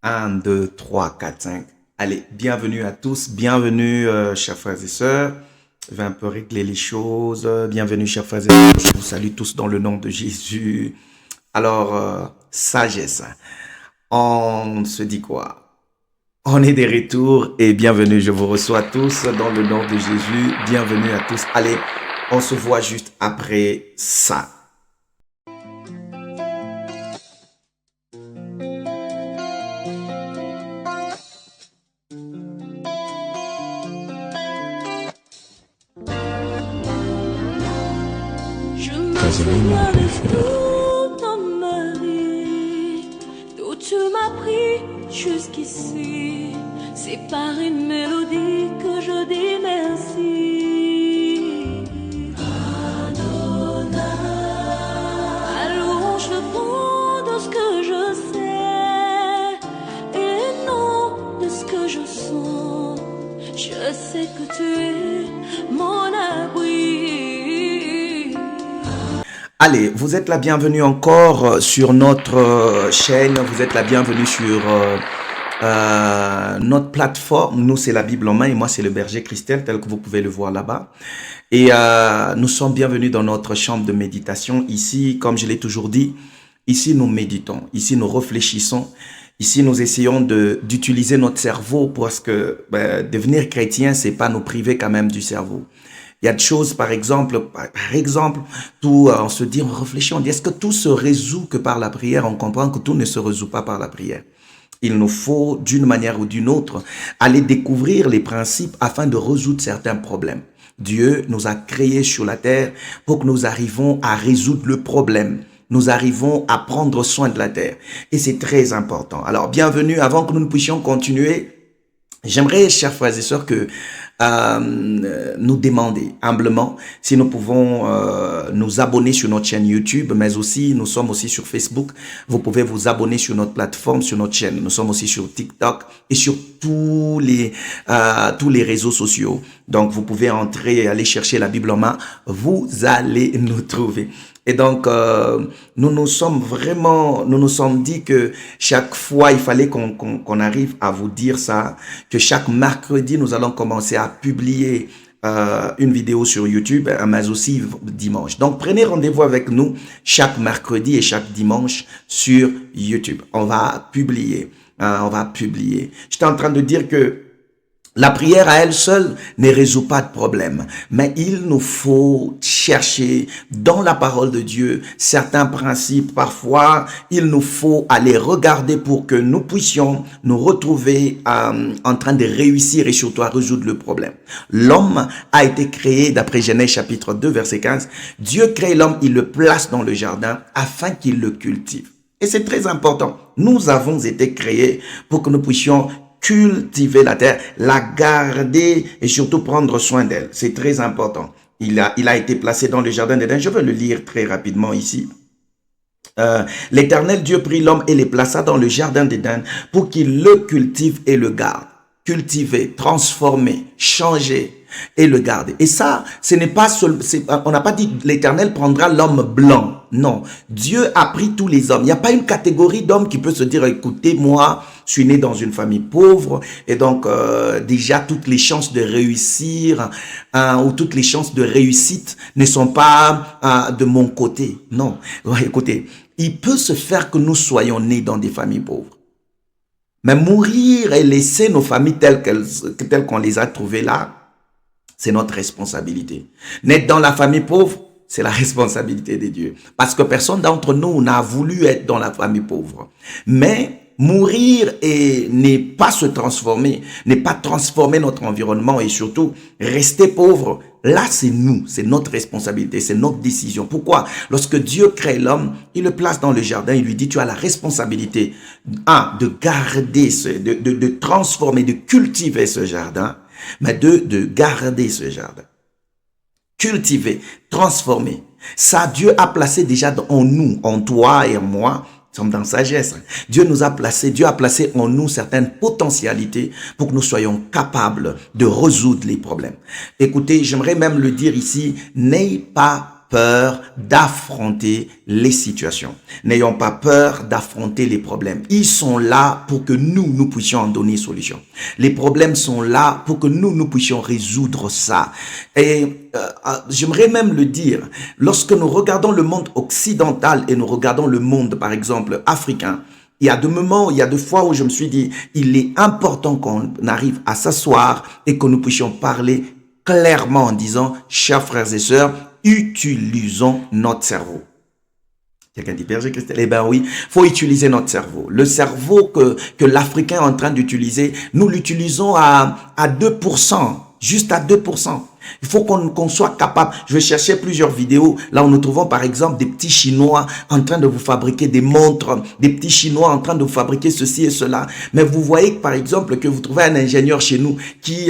1, 2, 3, 4, 5. Allez, bienvenue à tous, bienvenue chers frères et sœurs. Je vais un peu régler les choses. Bienvenue chers frères et sœurs. Je vous salue tous dans le nom de Jésus. Alors, sagesse. On se dit quoi? On est des retours et bienvenue. Je vous reçois tous dans le nom de Jésus. Bienvenue à tous. Allez, on se voit juste après ça. Je me souviens de tout dans ma vie, d'où tu m'as pris jusqu'ici. C'est par une mélodie que je dis merci. Adonai, à louange le fond de ce que je sais et non de ce que je sens. Je sais que tu es mon abri. Allez, vous êtes la bienvenue encore sur notre chaîne, vous êtes la bienvenue sur notre plateforme. Nous, c'est la Bible en main et moi, c'est le berger Christelle, tel que vous pouvez le voir là-bas. Et nous sommes bienvenus dans notre chambre de méditation. Ici, comme je l'ai toujours dit, ici, nous méditons, ici, nous réfléchissons. Ici, nous essayons d'utiliser notre cerveau parce que devenir chrétien, c'est pas nous priver quand même du cerveau. Il y a des choses, par exemple, tout, on se dit, on réfléchit, on dit, est-ce que tout se résout que par la prière? On comprend que tout ne se résout pas par la prière. Il nous faut, d'une manière ou d'une autre, aller découvrir les principes afin de résoudre certains problèmes. Dieu nous a créés sur la terre pour que nous arrivions à résoudre le problème. Nous arrivons à prendre soin de la terre. Et c'est très important. Alors, bienvenue. Avant que nous ne puissions continuer, j'aimerais, chers frères et sœurs, que nous demander humblement si nous pouvons nous abonner sur notre chaîne YouTube, mais aussi nous sommes aussi sur Facebook. Vous pouvez vous abonner sur notre plateforme, sur notre chaîne. Nous sommes aussi sur TikTok et sur tous les réseaux sociaux. Donc vous pouvez entrer et aller chercher la Bible en main. Vous allez nous trouver. Et donc, nous nous sommes dit que chaque fois, il fallait qu'on arrive à vous dire ça, que chaque mercredi, nous allons commencer à publier une vidéo sur YouTube, mais aussi dimanche. Donc, prenez rendez-vous avec nous chaque mercredi et chaque dimanche sur YouTube. On va publier. J'étais en train de dire que la prière à elle seule ne résout pas de problème, mais il nous faut chercher dans la parole de Dieu certains principes. Parfois, il nous faut aller regarder pour que nous puissions nous retrouver en train de réussir et surtout à résoudre le problème. L'homme a été créé, d'après Genèse chapitre 2, verset 15, Dieu crée l'homme, il le place dans le jardin afin qu'il le cultive. Et c'est très important. Nous avons été créés pour que nous puissions cultiver la terre, la garder et surtout prendre soin d'elle. C'est très important. Il a été placé dans le jardin d'Éden. Je vais le lire très rapidement ici. L'Éternel Dieu prit l'homme et le plaça dans le jardin d'Éden pour qu'il le cultive et le garde. Cultiver, transformer, changer et le garder. Et ça, ce n'est pas on n'a pas dit l'Éternel prendra l'homme blanc. Non, Dieu a pris tous les hommes. Il n'y a pas une catégorie d'hommes qui peut se dire, écoutez, moi, je suis né dans une famille pauvre et donc déjà toutes les chances de réussir ou toutes les chances de réussite ne sont pas de mon côté. Non, ouais, écoutez, il peut se faire que nous soyons nés dans des familles pauvres. Mais mourir et laisser nos familles telles qu'on les a trouvées là, c'est notre responsabilité. Naître dans la famille pauvre, c'est la responsabilité de Dieu. Parce que personne d'entre nous n'a voulu être dans la famille pauvre. Mais mourir et ne pas se transformer, ne pas transformer notre environnement et surtout rester pauvre, là c'est nous, c'est notre responsabilité, c'est notre décision. Pourquoi? Lorsque Dieu crée l'homme, il le place dans le jardin, il lui dit tu as la responsabilité, de garder, de transformer, de cultiver ce jardin, mais de garder ce jardin. Cultiver, transformer. Ça, Dieu a placé déjà en nous, en toi et en moi, nous sommes dans sagesse. Dieu a placé en nous certaines potentialités pour que nous soyons capables de résoudre les problèmes. Écoutez, j'aimerais même le dire ici, n'ayez pas peur d'affronter les situations. N'ayons pas peur d'affronter les problèmes. Ils sont là pour que nous puissions en donner solution. Les problèmes sont là pour que nous puissions résoudre ça. Et j'aimerais même le dire, lorsque nous regardons le monde occidental et nous regardons le monde, par exemple, africain, il y a des moments, il y a des fois où je me suis dit, il est important qu'on arrive à s'asseoir et que nous puissions parler clairement en disant, chers frères et sœurs, utilisons notre cerveau. Quelqu'un dit, Berger Christelle, eh ben oui, faut utiliser notre cerveau. Le cerveau que l'Africain est en train d'utiliser, nous l'utilisons à 2%, juste à 2%. Il faut qu'on soit capable. Je vais chercher plusieurs vidéos. Là où nous trouvons par exemple des petits Chinois en train de vous fabriquer des montres, des petits Chinois en train de vous fabriquer ceci et cela. Mais vous voyez par exemple que vous trouvez un ingénieur chez nous qui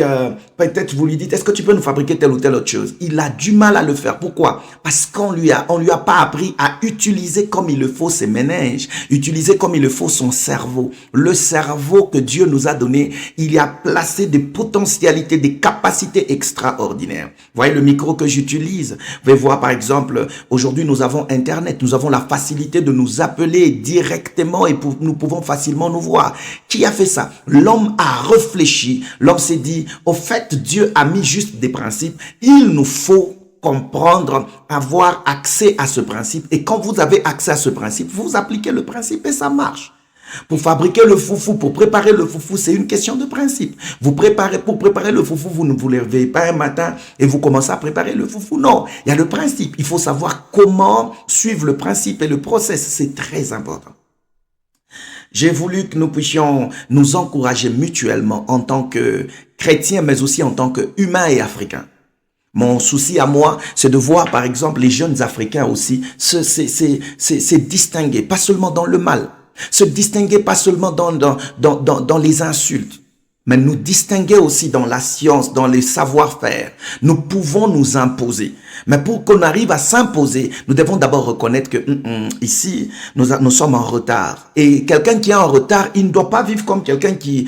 peut-être vous lui dites, est-ce que tu peux nous fabriquer telle ou telle autre chose? Il a du mal à le faire. Pourquoi? Parce qu'on lui a pas appris à utiliser comme il le faut ses méninges, utiliser comme il le faut son cerveau. Le cerveau que Dieu nous a donné, il y a placé des potentialités, des capacités extraordinaires. Vous voyez le micro que j'utilise. Vous pouvez voir par exemple, aujourd'hui nous avons Internet, nous avons la facilité de nous appeler directement et nous pouvons facilement nous voir. Qui a fait ça? L'homme a réfléchi, l'homme s'est dit, au fait Dieu a mis juste des principes, il nous faut comprendre, avoir accès à ce principe. Et quand vous avez accès à ce principe, vous appliquez le principe et ça marche. Pour fabriquer le foufou, pour préparer le foufou, c'est une question de principe. Pour préparer le foufou, vous ne vous levez pas un matin et vous commencez à préparer le foufou. Non, il y a le principe. Il faut savoir comment suivre le principe et le process. C'est très important. J'ai voulu que nous puissions nous encourager mutuellement en tant que chrétiens, mais aussi en tant qu'humains et africains. Mon souci à moi, c'est de voir par exemple les jeunes Africains aussi se distinguer, pas seulement dans le mal. Se distinguer pas seulement dans les insultes, mais nous distinguer aussi dans la science, dans les savoir-faire. Nous pouvons nous imposer. Mais pour qu'on arrive à s'imposer, nous devons d'abord reconnaître que ici, nous sommes en retard. Et quelqu'un qui est en retard, il ne doit pas vivre comme quelqu'un qui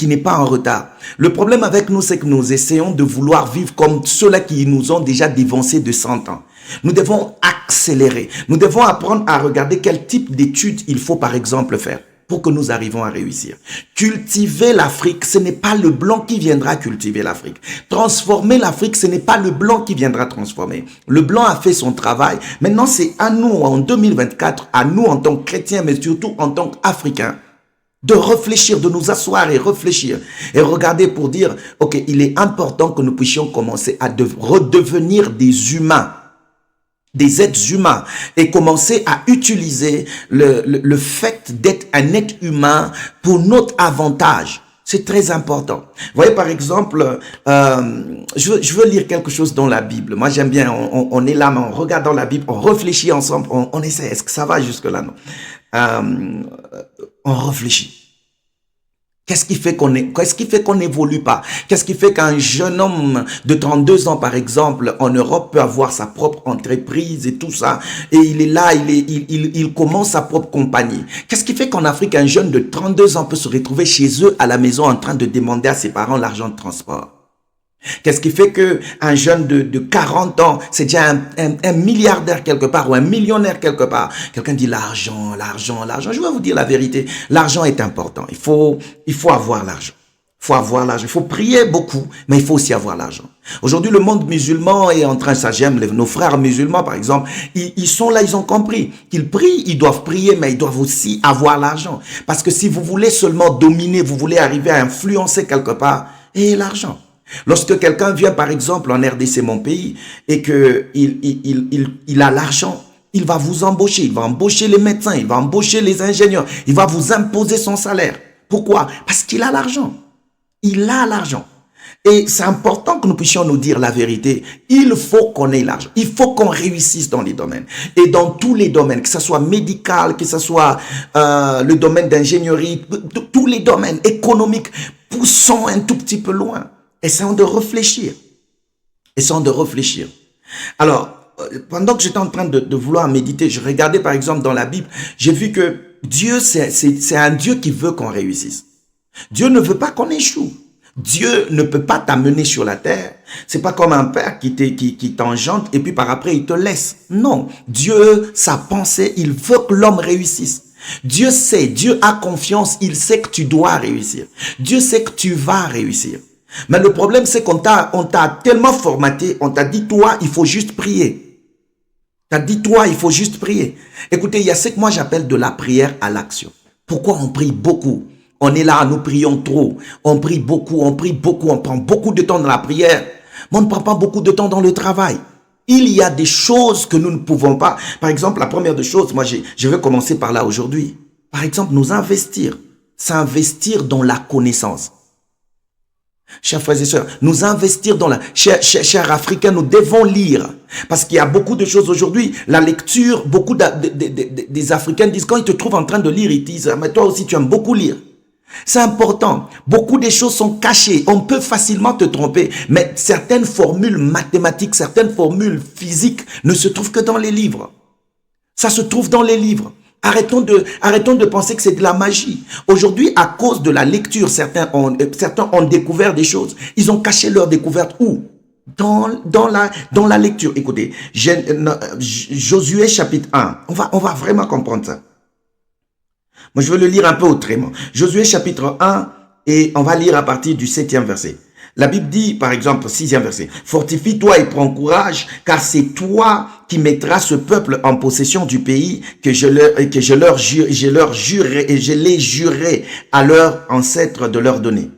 n'est pas en retard. Le problème avec nous, c'est que nous essayons de vouloir vivre comme ceux-là qui nous ont déjà dévancés de 100 ans. Nous devons accélérer. Nous devons apprendre à regarder quel type d'études il faut par exemple faire pour que nous arrivions à réussir. Cultiver l'Afrique, ce n'est pas le blanc qui viendra cultiver l'Afrique. Transformer l'Afrique, ce n'est pas le blanc qui viendra transformer. Le blanc a fait son travail. Maintenant, c'est à nous en 2024, à nous en tant que chrétiens, mais surtout en tant qu'Africains, de réfléchir, de nous asseoir et réfléchir et regarder pour dire, ok, il est important que nous puissions commencer à redevenir des humains, des êtres humains et commencer à utiliser le fait d'être un être humain pour notre avantage. C'est très important. Vous voyez par exemple, je veux lire quelque chose dans la Bible. Moi j'aime bien, on est là, mais on regarde dans la Bible, on réfléchit ensemble, on essaie. Est-ce que ça va jusque là? Non. On réfléchit. Qu'est-ce qui fait qu'on n'évolue pas? Qu'est-ce qui fait qu'un jeune homme de 32 ans, par exemple, en Europe, peut avoir sa propre entreprise et tout ça, et il est là, il commence sa propre compagnie? Qu'est-ce qui fait qu'en Afrique, un jeune de 32 ans peut se retrouver chez eux à la maison en train de demander à ses parents l'argent de transport? Qu'est-ce qui fait que un jeune de 40 ans, c'est déjà un milliardaire quelque part ou un millionnaire quelque part? Quelqu'un dit l'argent, l'argent, l'argent. Je vais vous dire la vérité. L'argent est important. Il faut avoir l'argent. Il faut avoir l'argent. Il faut prier beaucoup, mais il faut aussi avoir l'argent. Aujourd'hui, le monde musulman est en train, ça j'aime, nos frères musulmans par exemple, ils sont là, ils ont compris qu'ils prient, ils doivent prier, mais ils doivent aussi avoir l'argent. Parce que si vous voulez seulement dominer, vous voulez arriver à influencer quelque part, et l'argent. Lorsque quelqu'un vient par exemple en RDC, mon pays, et que il a l'argent, il va vous embaucher, il va embaucher les médecins, il va embaucher les ingénieurs, il va vous imposer son salaire. Pourquoi? Parce qu'il a l'argent. Il a l'argent. Et c'est important que nous puissions nous dire la vérité. Il faut qu'on ait l'argent. Il faut qu'on réussisse dans les domaines. Et dans tous les domaines, que ce soit médical, que ce soit le domaine d'ingénierie, tous les domaines économiques, poussons un tout petit peu loin. Essayons de réfléchir. Essayons de réfléchir. Alors, pendant que j'étais en train de vouloir méditer, je regardais par exemple dans la Bible, j'ai vu que Dieu, c'est un Dieu qui veut qu'on réussisse. Dieu ne veut pas qu'on échoue. Dieu ne peut pas t'amener sur la terre. C'est pas comme un père qui t'engendre et puis par après il te laisse. Non, Dieu, sa pensée, il veut que l'homme réussisse. Dieu sait, Dieu a confiance, il sait que tu dois réussir. Dieu sait que tu vas réussir. Mais le problème, c'est qu'on t'a tellement formaté, on t'a dit, toi, il faut juste prier. T'as dit, toi, il faut juste prier. Écoutez, il y a ce que moi j'appelle de la prière à l'action. Pourquoi on prie beaucoup? On est là, nous prions trop. On prie beaucoup, on prend beaucoup de temps dans la prière. Mais on ne prend pas beaucoup de temps dans le travail. Il y a des choses que nous ne pouvons pas. Par exemple, la première des choses, moi je vais commencer par là aujourd'hui. Par exemple, nous investir. S'investir dans la connaissance. Chers frères et sœurs, nous investir dans la... Chers Africains, nous devons lire. Parce qu'il y a beaucoup de choses aujourd'hui. La lecture, beaucoup des Africains disent, quand ils te trouvent en train de lire, ils disent, mais toi aussi tu aimes beaucoup lire. C'est important. Beaucoup de choses sont cachées. On peut facilement te tromper. Mais certaines formules mathématiques, certaines formules physiques ne se trouvent que dans les livres. Ça se trouve dans les livres. Arrêtons de penser que c'est de la magie. Aujourd'hui, à cause de la lecture, certains ont découvert des choses. Ils ont caché leur découverte où? Dans la lecture. Écoutez, Josué chapitre 1. On va vraiment comprendre ça. Moi, je vais le lire un peu autrement. Josué chapitre 1 et on va lire à partir du 7e verset. La Bible dit, par exemple, 6e verset, « Fortifie-toi et prends courage, car c'est toi qui mettras ce peuple en possession du pays que je l'ai juré à leurs ancêtres de leur donner. »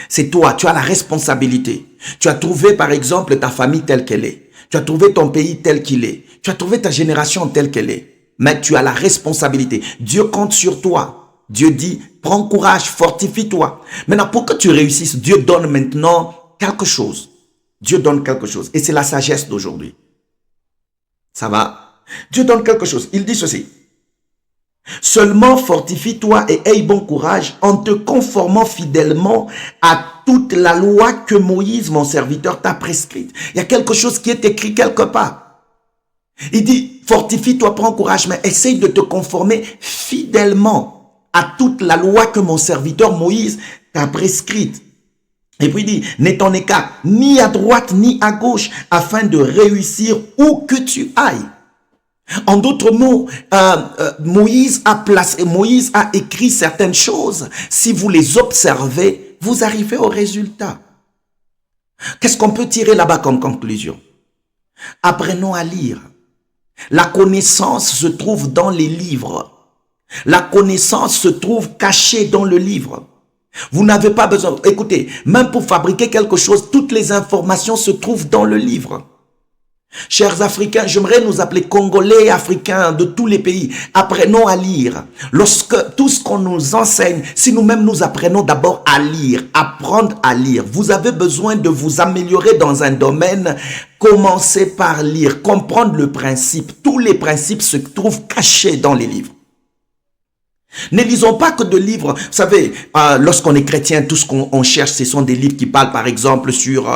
C'est toi, tu as la responsabilité. Tu as trouvé, par exemple, ta famille telle qu'elle est. Tu as trouvé ton pays tel qu'il est. Tu as trouvé ta génération telle qu'elle est. Mais tu as la responsabilité. Dieu compte sur toi. Dieu dit, prends courage, fortifie-toi. Maintenant, pour que tu réussisses, Dieu donne maintenant quelque chose. Dieu donne quelque chose. Et c'est la sagesse d'aujourd'hui. Ça va? Dieu donne quelque chose. Il dit ceci. Seulement fortifie-toi et aie bon courage en te conformant fidèlement à toute la loi que Moïse, mon serviteur, t'a prescrite. Il y a quelque chose qui est écrit quelque part. Il dit, fortifie-toi, prends courage, mais essaye de te conformer fidèlement à toute la loi que mon serviteur Moïse t'a prescrite. Et puis il dit, ne t'en écarte ni à droite ni à gauche, afin de réussir où que tu ailles. En d'autres mots, Moïse a écrit certaines choses. Si vous les observez, vous arrivez au résultat. Qu'est-ce qu'on peut tirer là-bas comme conclusion? Apprenons à lire. La connaissance se trouve dans les livres. La connaissance se trouve cachée dans le livre. Vous n'avez pas besoin... Écoutez, même pour fabriquer quelque chose, toutes les informations se trouvent dans le livre. Chers Africains, j'aimerais nous appeler Congolais, Africains de tous les pays. Apprenons à lire. Lorsque tout ce qu'on nous enseigne, si nous-mêmes nous apprenons d'abord à lire, apprendre à lire, vous avez besoin de vous améliorer dans un domaine. Commencez par lire, comprendre le principe. Tous les principes se trouvent cachés dans les livres. Ne lisons pas que de livres. Vous savez, lorsqu'on est chrétien, tout ce qu'on cherche, ce sont des livres qui parlent par exemple sur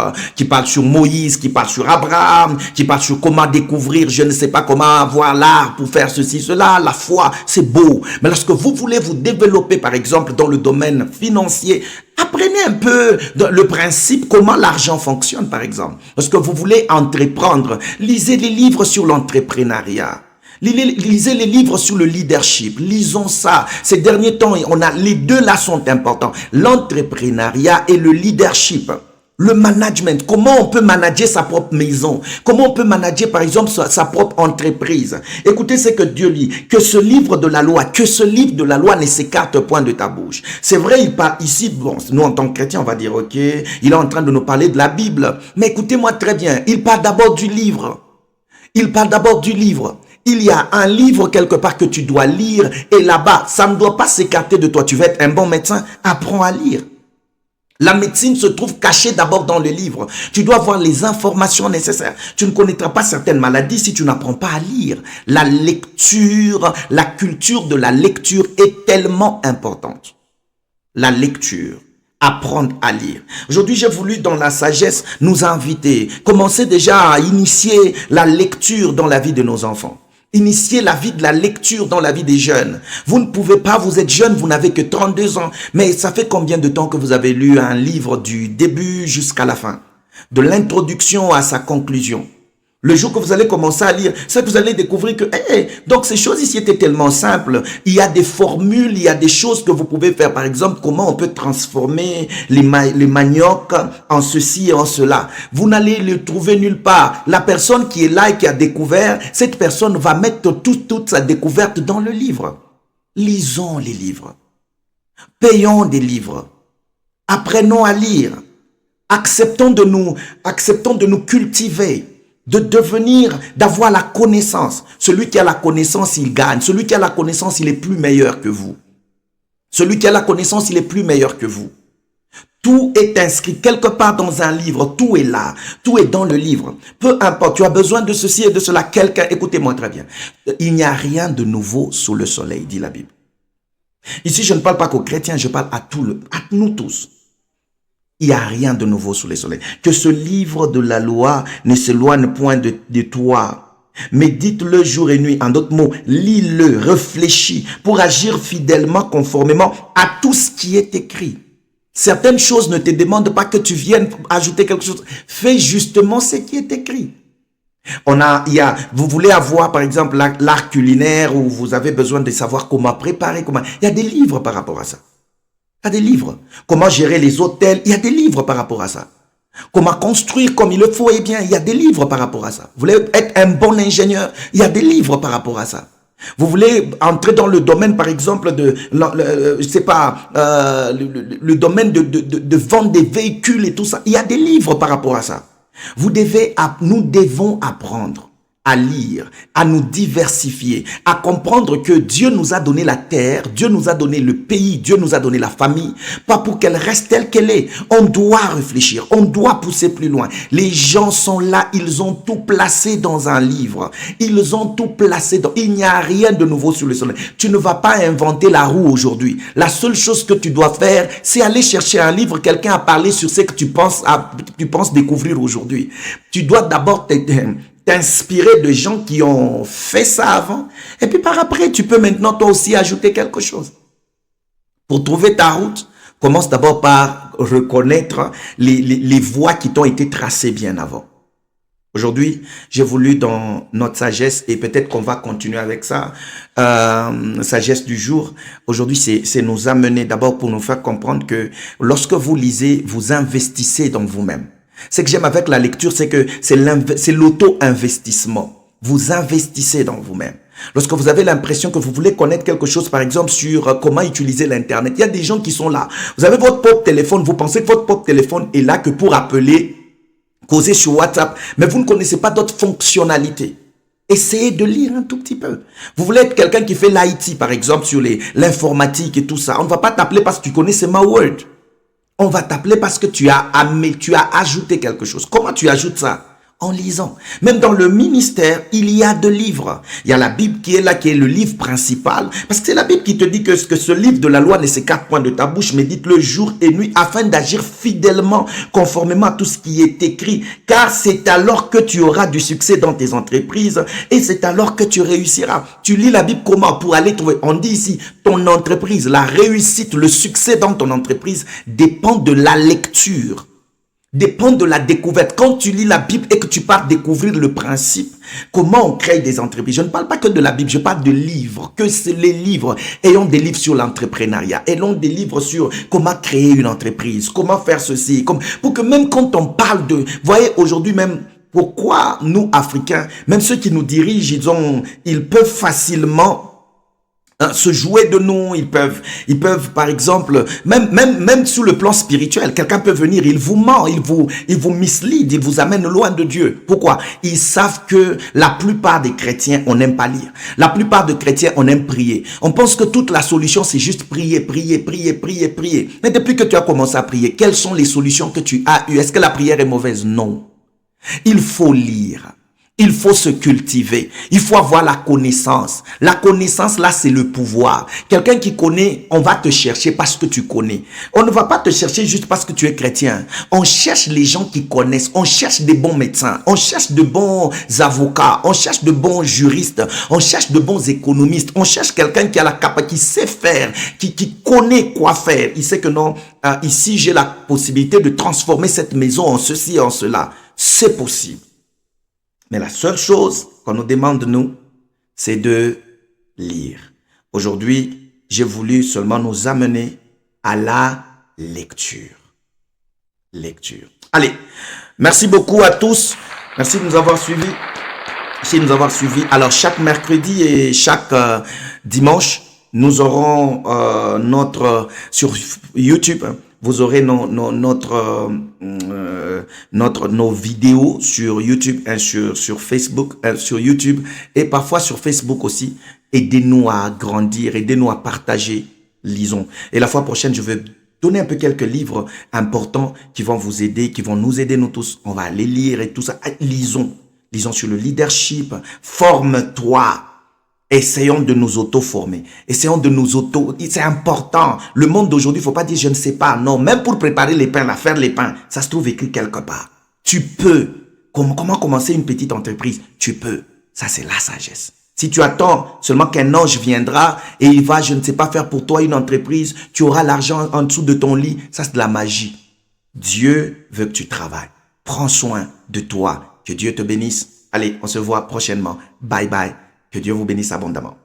Moïse, qui parlent sur Abraham, qui parlent sur comment découvrir, je ne sais pas comment avoir l'art pour faire ceci, cela, la foi, c'est beau. Mais lorsque vous voulez vous développer par exemple dans le domaine financier, apprenez un peu le principe, comment l'argent fonctionne par exemple. Lorsque vous voulez entreprendre, lisez les livres sur l'entrepreneuriat. Lisez les livres sur le leadership. Lisons ça. Ces derniers temps, les deux là sont importants. L'entrepreneuriat et le leadership. Le management. Comment on peut manager sa propre maison? Comment on peut manager par exemple sa propre entreprise? Écoutez ce que Dieu dit. Que ce livre de la loi ne s'écarte point de ta bouche. C'est vrai, il parle ici, bon, nous en tant que chrétiens, on va dire, ok, il est en train de nous parler de la Bible. Mais écoutez-moi très bien. Il parle d'abord du livre. Il parle d'abord du livre. Il y a un livre quelque part que tu dois lire et là-bas, ça ne doit pas s'écarter de toi. Tu veux être un bon médecin, apprends à lire. La médecine se trouve cachée d'abord dans le livre. Tu dois avoir les informations nécessaires. Tu ne connaîtras pas certaines maladies si tu n'apprends pas à lire. La lecture, la culture de la lecture est tellement importante. La lecture. Apprendre à lire. Aujourd'hui, j'ai voulu dans la sagesse nous inviter. Commencer déjà à initier la lecture dans la vie de nos enfants. Initiez la vie de la lecture dans la vie des jeunes. Vous ne pouvez pas, vous êtes jeune, vous n'avez que 32 ans. Mais ça fait combien de temps que vous avez lu un livre du début jusqu'à la fin? De l'introduction à sa conclusion. Le jour que vous allez commencer à lire, c'est que vous allez découvrir que, donc ces choses ici étaient tellement simples. Il y a des formules, il y a des choses que vous pouvez faire. Par exemple, comment on peut transformer les maniocs en ceci et en cela. Vous n'allez le trouver nulle part. La personne qui est là et qui a découvert, cette personne va mettre toute sa découverte dans le livre. Lisons les livres. Payons des livres. Apprenons à lire. Acceptons de nous cultiver. De devenir, d'avoir la connaissance. Celui qui a la connaissance, il gagne. Celui qui a la connaissance, il est plus meilleur que vous. Celui qui a la connaissance, il est plus meilleur que vous. Tout est inscrit quelque part dans un livre. Tout est là. Tout est dans le livre. Peu importe, tu as besoin de ceci et de cela. Quelqu'un, écoutez-moi très bien. Il n'y a rien de nouveau sous le soleil, dit la Bible. Ici, je ne parle pas qu'aux chrétiens, je parle à nous tous. Il n'y a rien de nouveau sous le soleil. Que ce livre de la loi ne s'éloigne point de toi. Médite-le jour et nuit. En d'autres mots, lis-le, réfléchis pour agir fidèlement, conformément à tout ce qui est écrit. Certaines choses ne te demandent pas que tu viennes ajouter quelque chose. Fais justement ce qui est écrit. Vous voulez avoir, par exemple, l'art culinaire où vous avez besoin de savoir comment préparer, il y a des livres par rapport à ça. Il y a des livres. Comment gérer les hôtels? Il y a des livres par rapport à ça. Comment construire comme il le faut? Eh bien, il y a des livres par rapport à ça. Vous voulez être un bon ingénieur? Il y a des livres par rapport à ça. Vous voulez entrer dans le domaine, par exemple, le domaine de vendre des véhicules et tout ça. Il y a des livres par rapport à ça. Nous devons apprendre à lire, à nous diversifier, à comprendre que Dieu nous a donné la terre, Dieu nous a donné le pays, Dieu nous a donné la famille, pas pour qu'elle reste telle qu'elle est. On doit réfléchir, on doit pousser plus loin. Les gens sont là, ils ont tout placé dans un livre. Ils ont tout placé dans... Il n'y a rien de nouveau sur le soleil. Tu ne vas pas inventer la roue aujourd'hui. La seule chose que tu dois faire, c'est aller chercher un livre, quelqu'un a parlé sur ce que tu penses découvrir aujourd'hui. Tu dois d'abord t'inspirer de gens qui ont fait ça avant. Et puis par après, tu peux maintenant toi aussi ajouter quelque chose. Pour trouver ta route, commence d'abord par reconnaître les voies qui t'ont été tracées bien avant. Aujourd'hui, j'ai voulu dans notre sagesse, et peut-être qu'on va continuer avec ça, sagesse du jour. Aujourd'hui, c'est nous amener d'abord pour nous faire comprendre que lorsque vous lisez, vous investissez dans vous-même. Ce que j'aime avec la lecture, c'est que c'est l'auto-investissement. Vous investissez dans vous-même. Lorsque vous avez l'impression que vous voulez connaître quelque chose, par exemple, sur comment utiliser l'Internet, il y a des gens qui sont là. Vous avez votre propre téléphone, vous pensez que votre propre téléphone est là que pour appeler, causer sur WhatsApp, mais vous ne connaissez pas d'autres fonctionnalités. Essayez de lire un tout petit peu. Vous voulez être quelqu'un qui fait l'IT, par exemple, sur l'informatique et tout ça. On ne va pas t'appeler parce que tu connais seulement Word. On va t'appeler parce que tu as ajouté quelque chose. Comment tu ajoutes ça? En lisant. Même dans le ministère, il y a de livres. Il y a la Bible qui est là, qui est le livre principal. Parce que c'est la Bible qui te dit que ce livre de la loi ne s'écarte point de ta bouche, mais dites-le jour et nuit, afin d'agir fidèlement, conformément à tout ce qui est écrit. Car c'est alors que tu auras du succès dans tes entreprises et c'est alors que tu réussiras. Tu lis la Bible comment? Pour aller trouver. On dit ici, ton entreprise, la réussite, le succès dans ton entreprise dépend de la lecture. Dépend de la découverte. Quand tu lis la Bible et que tu pars découvrir le principe, comment on crée des entreprises. Je ne parle pas que de la Bible, je parle de livres. Que c'est les livres. Ayons des livres sur l'entrepreneuriat. Ayons des livres sur comment créer une entreprise. Comment faire ceci. Pour que même quand on parle de... Voyez, aujourd'hui même, pourquoi nous, Africains, même ceux qui nous dirigent, ils peuvent facilement... se jouer de nous, ils peuvent par exemple, même sur le plan spirituel, quelqu'un peut venir, il vous ment, il vous mislead, il vous amène loin de Dieu. Pourquoi? Ils savent que la plupart des chrétiens, on n'aime pas lire. La plupart des chrétiens, on aime prier. On pense que toute la solution, c'est juste prier, prier, prier, prier, prier. Mais depuis que tu as commencé à prier, quelles sont les solutions que tu as eues? Est-ce que la prière est mauvaise? Non. Il faut lire. Il faut se cultiver. Il faut avoir la connaissance. La connaissance, là, c'est le pouvoir. Quelqu'un qui connaît, on va te chercher parce que tu connais. On ne va pas te chercher juste parce que tu es chrétien. On cherche les gens qui connaissent. On cherche des bons médecins. On cherche de bons avocats. On cherche de bons juristes. On cherche de bons économistes. On cherche quelqu'un qui a la capacité, qui sait faire, qui connaît quoi faire. Il sait que non, ici, j'ai la possibilité de transformer cette maison en ceci et en cela. C'est possible. Mais la seule chose qu'on nous demande, nous, c'est de lire. Aujourd'hui, j'ai voulu seulement nous amener à la lecture. Lecture. Allez, merci beaucoup à tous. Merci de nous avoir suivis. Merci de nous avoir suivis. Alors, chaque mercredi et chaque dimanche, nous aurons sur YouTube, vous aurez nos vidéos sur YouTube, sur Facebook, sur YouTube et parfois sur Facebook aussi. Aidez-nous à grandir, aidez-nous à partager, lisons. Et la fois prochaine, je vais donner un peu quelques livres importants qui vont vous aider, qui vont nous aider nous tous. On va les lire et tout ça. Lisons. Lisons sur le leadership. Forme-toi. Essayons de nous auto-former. Essayons de nous auto... C'est important. Le monde d'aujourd'hui, il ne faut pas dire je ne sais pas. Non, même pour préparer les pains, faire les pains, ça se trouve écrit quelque part. Tu peux. Comment commencer une petite entreprise? Tu peux. Ça, c'est la sagesse. Si tu attends seulement qu'un ange viendra et il va, je ne sais pas, faire pour toi une entreprise, tu auras l'argent en dessous de ton lit. Ça, c'est de la magie. Dieu veut que tu travailles. Prends soin de toi. Que Dieu te bénisse. Allez, on se voit prochainement. Bye bye. Que Dieu vous bénisse abondamment.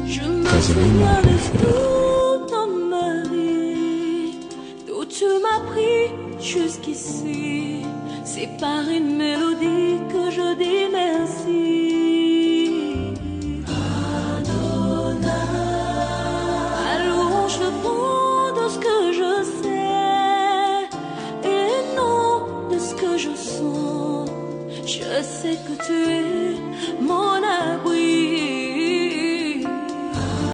Je me souviens de tout dans ma vie, d'où tu m'as pris jusqu'ici, séparé de mélodie.